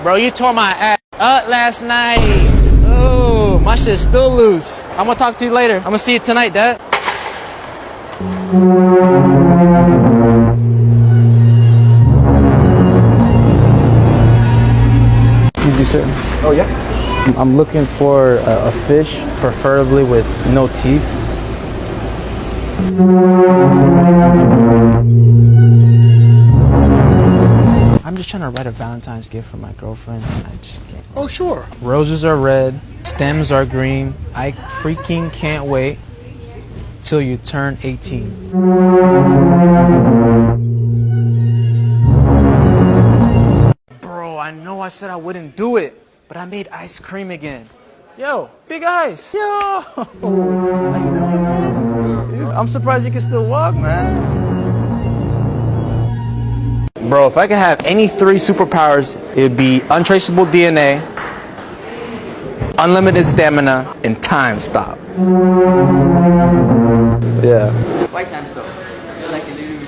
Bro, you tore my ass up last night. Oh, my shit's still loose. I'm gonna talk to you later. I'm gonna see you tonight, Dad. Excuse me, sir. Oh, yeah? I'm looking for a fish, preferably with no teeth. I'm just trying to write a Valentine's gift for my girlfriend. I just can't. Oh, sure. Roses are red, stems are green. I freaking can't wait till you turn 18. Bro, I know I said I wouldn't do it, but I made ice cream again. Yo, Big Ice. Yo. I'm surprised you can still walk, man. Bro, if I could have any 3 superpowers, it'd be untraceable DNA, unlimited stamina, and time stop. Yeah. Why time stop? You're like a little bit